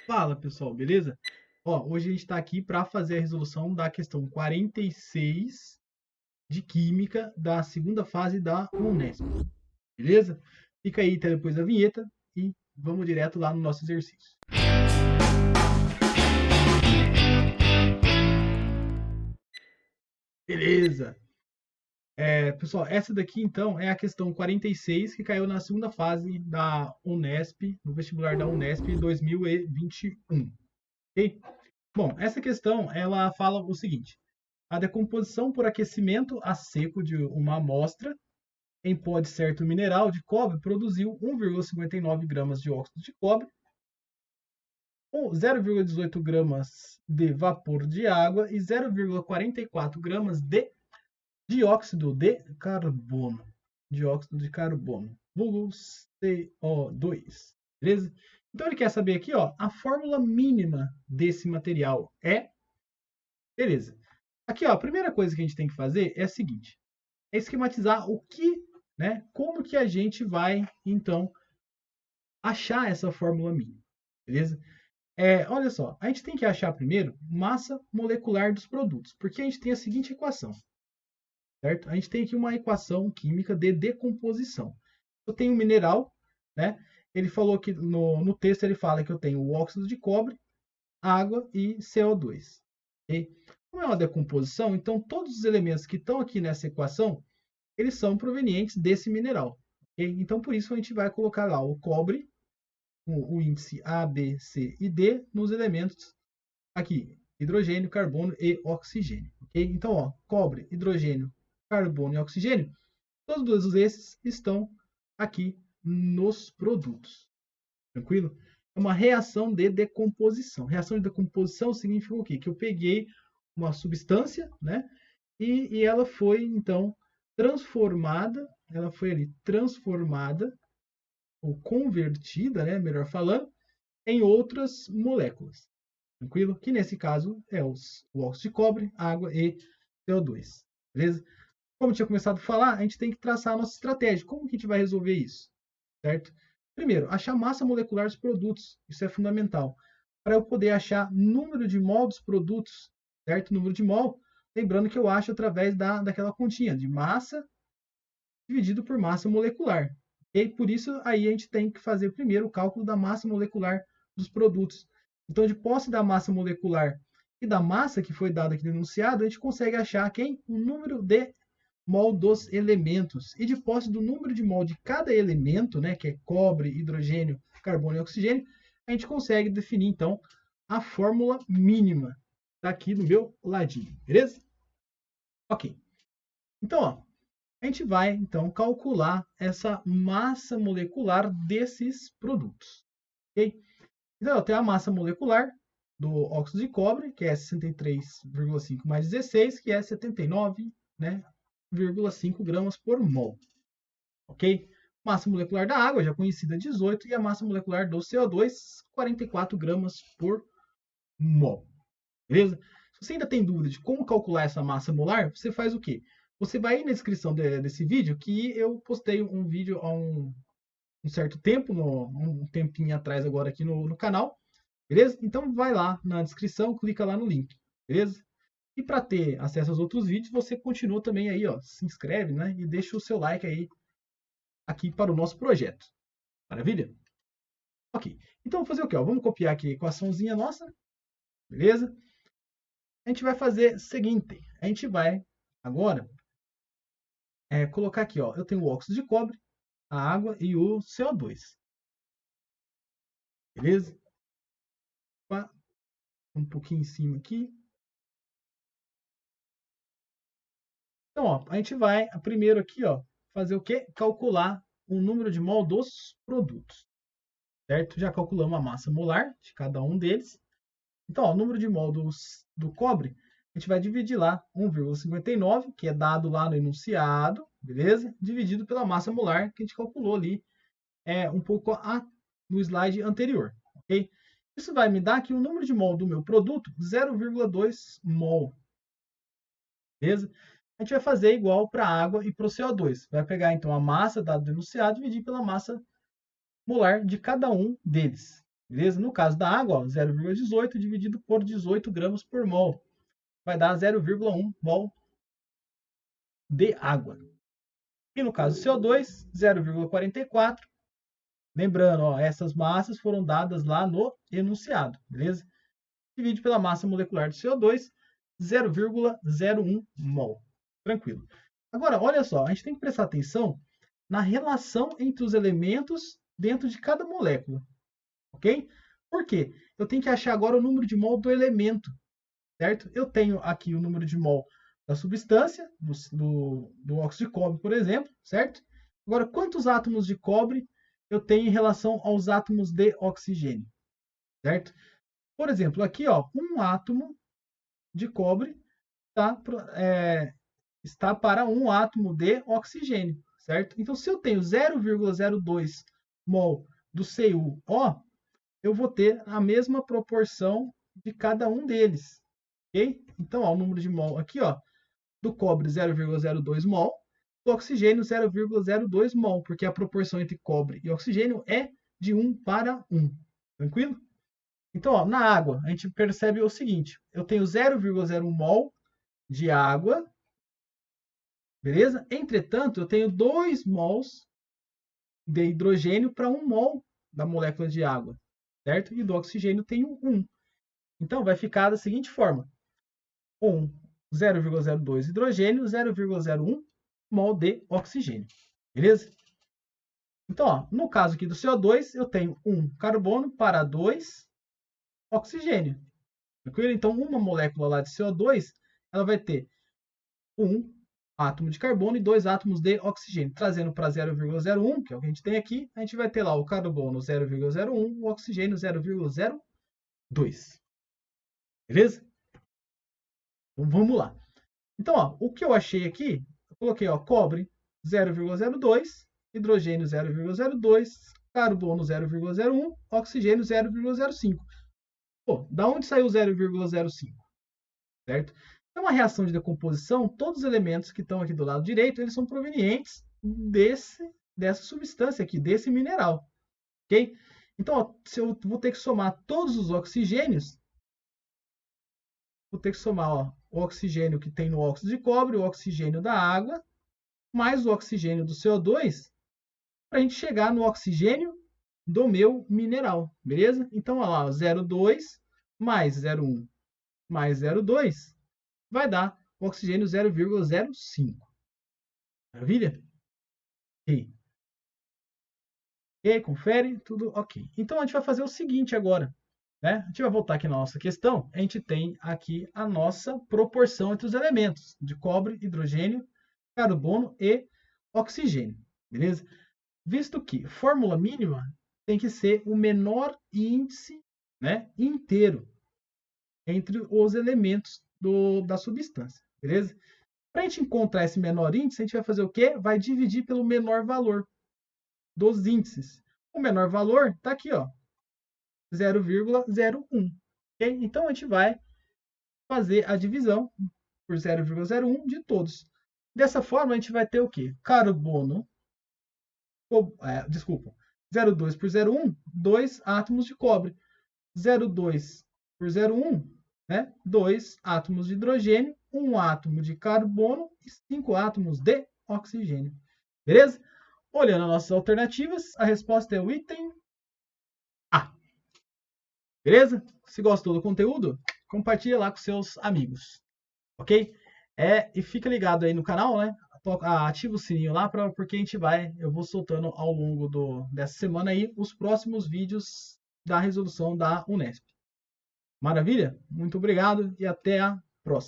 Fala pessoal, beleza? Ó, hoje a gente está aqui para fazer a resolução da questão 46 de Química da segunda fase da Unesp, beleza? Fica aí até depois da vinheta e vamos direto lá no nosso exercício. Beleza! Pessoal, essa daqui então é a questão 46 que caiu na segunda fase da Unesp, no vestibular da Unesp 2021, ok? Bom, essa questão ela fala o seguinte: a decomposição por aquecimento a seco de uma amostra em pó de certo mineral de cobre produziu 1,59 gramas de óxido de cobre, ou 0,18 gramas de vapor de água e 0,44 gramas de dióxido de carbono. Dióxido de carbono, vulgo CO2. Beleza? Então ele quer saber aqui, ó, a fórmula mínima desse material é. Beleza. Aqui, ó, a primeira coisa que a gente tem que fazer é a seguinte: é esquematizar o que, né? Como que a gente vai, então, achar essa fórmula mínima, beleza? Olha só, a gente tem que achar primeiro massa molecular dos produtos, porque a gente tem a seguinte equação, certo? A gente tem aqui uma equação química de decomposição. Eu tenho um mineral, né? Ele falou que no texto ele fala que eu tenho o óxido de cobre, água e CO2. Okay? Como é uma decomposição, então todos os elementos que estão aqui nessa equação, eles são provenientes desse mineral. Okay? Então por isso a gente vai colocar lá o cobre, o índice A, B, C e D nos elementos aqui, hidrogênio, carbono e oxigênio. Okay? Então, ó, cobre, hidrogênio, carbono e oxigênio, todos esses estão aqui nos produtos. Tranquilo? É uma reação de decomposição. Reação de decomposição significa o quê? Que eu peguei uma substância, né? E ela foi, então, transformada, ela foi ali transformada, ou convertida, né? Melhor falando, em outras moléculas. Tranquilo? Que nesse caso é o óxido de cobre, água e CO2. Beleza? Como eu tinha começado a falar, a gente tem que traçar a nossa estratégia. Como que a gente vai resolver isso? Certo? Primeiro, achar massa molecular dos produtos. Isso é fundamental. Para eu poder achar número de mol dos produtos, certo? Número de mol, lembrando que eu acho através daquela continha de massa dividido por massa molecular. E por isso aí a gente tem que fazer primeiro o cálculo da massa molecular dos produtos. Então, de posse da massa molecular e da massa que foi dada aqui no enunciado, a gente consegue achar quem? O número de mol dos elementos. E de posse do número de mol de cada elemento, né, que é cobre, hidrogênio, carbono e oxigênio, a gente consegue definir, então, a fórmula mínima. Está aqui no meu ladinho, beleza? Ok. Então, ó, a gente vai, então, calcular essa massa molecular desses produtos. Ok? Então, eu tenho a massa molecular do óxido de cobre, que é 63,5 mais 16, que é 79, né, 0,5 gramas por mol. Ok? Massa molecular da água, já conhecida, 18, e a massa molecular do CO2, 44 gramas por mol. Beleza? Se você ainda tem dúvida de como calcular essa massa molar, você faz o quê? Você vai aí na descrição desse vídeo, que eu postei um vídeo há um certo tempo, um tempinho atrás agora aqui no canal, beleza? Então vai lá na descrição, clica lá no link, beleza? E para ter acesso aos outros vídeos, você continua também aí, ó, se inscreve, né? E deixa o seu like aí aqui para o nosso projeto. Maravilha? Ok. Então vamos fazer o quê? Ó? Vamos copiar aqui a equaçãozinha nossa, beleza? A gente vai fazer o seguinte, a gente vai agora colocar aqui, ó, eu tenho o óxido de cobre, a água e o CO2, beleza? Opa, um pouquinho em cima aqui. Então, ó, a gente vai primeiro aqui, ó, fazer o quê? Calcular o número de mol dos produtos, certo? Já calculamos a massa molar de cada um deles. Então, ó, o número de mol do cobre, a gente vai dividir lá 1,59, que é dado lá no enunciado, beleza? Dividido pela massa molar que a gente calculou ali um pouco no slide anterior, ok? Isso vai me dar aqui o número de mol do meu produto, 0,2 mol, beleza? A gente vai fazer igual para a água e para o CO2. Vai pegar, então, a massa dada do enunciado e dividir pela massa molar de cada um deles. Beleza? No caso da água, 0,18 dividido por 18 gramas por mol. Vai dar 0,1 mol de água. E no caso do CO2, 0,44. Lembrando, ó, essas massas foram dadas lá no enunciado, beleza? Divide pela massa molecular do CO2, 0,01 mol. Tranquilo. Agora, olha só, a gente tem que prestar atenção na relação entre os elementos dentro de cada molécula, ok? Por quê? Eu tenho que achar agora o número de mol do elemento, certo? Eu tenho aqui o número de mol da substância, do óxido de cobre, por exemplo, certo? Agora, quantos átomos de cobre eu tenho em relação aos átomos de oxigênio, certo? Por exemplo, aqui, ó, um átomo de cobre está para um átomo de oxigênio, certo? Então, se eu tenho 0,02 mol do CuO, eu vou ter a mesma proporção de cada um deles, ok? Então, ó, o número de mol aqui, ó, do cobre 0,02 mol, do oxigênio 0,02 mol, porque a proporção entre cobre e oxigênio é de 1 para 1. Tranquilo? Então, ó, na água, a gente percebe o seguinte: eu tenho 0,01 mol de água, beleza? Entretanto, eu tenho 2 mols de hidrogênio para 1 mol da molécula de água, certo? E do oxigênio tenho 1. Então, vai ficar da seguinte forma: 0,02 hidrogênio, 0,01 mol de oxigênio, beleza? Então, ó, no caso aqui do CO2, eu tenho 1 carbono para 2 oxigênio. Tranquilo? Então, uma molécula lá de CO2, ela vai ter um átomo de carbono e 2 átomos de oxigênio. Trazendo para 0,01, que é o que a gente tem aqui, a gente vai ter lá o carbono 0,01, o oxigênio 0,02. Beleza? Então, vamos lá. Então, ó, o que eu achei aqui, eu coloquei, ó, cobre 0,02, hidrogênio 0,02, carbono 0,01, oxigênio 0,05. Pô, da onde saiu 0,05? Certo? Então, a reação de decomposição, todos os elementos que estão aqui do lado direito, eles são provenientes dessa substância aqui, desse mineral. Ok? Então, ó, se eu vou ter que somar todos os oxigênios, vou ter que somar, ó, o oxigênio que tem no óxido de cobre, o oxigênio da água, mais o oxigênio do CO2, para a gente chegar no oxigênio do meu mineral, beleza? Então, olha lá, 0,2 mais 0,1 mais 0,2 vai dar o oxigênio 0,05. Maravilha? Ok. Ok, confere, tudo ok. Então, a gente vai fazer o seguinte agora, né? A gente vai voltar aqui na nossa questão. A gente tem aqui a nossa proporção entre os elementos de cobre, hidrogênio, carbono e oxigênio, beleza? Visto que fórmula mínima tem que ser o menor índice, né, inteiro entre os elementos da substância, beleza? Para a gente encontrar esse menor índice, a gente vai fazer o quê? Vai dividir pelo menor valor dos índices. O menor valor está aqui, ó, 0,01. Okay? Então, a gente vai fazer a divisão por 0,01 de todos. Dessa forma, a gente vai ter o quê? Carbono, desculpa, 0,2 por 0,1, 2 átomos de cobre. 0,2 por 0,1, né? 2 átomos de hidrogênio, 1 átomo de carbono e 5 átomos de oxigênio. Beleza? Olhando as nossas alternativas, a resposta é o item A. Beleza? Se gostou do conteúdo, compartilha lá com seus amigos. Ok? E fica ligado aí no canal, né? Ativa o sininho lá, porque eu vou soltando ao longo dessa semana aí os próximos vídeos da resolução da Unesp. Maravilha? Muito obrigado e até a próxima.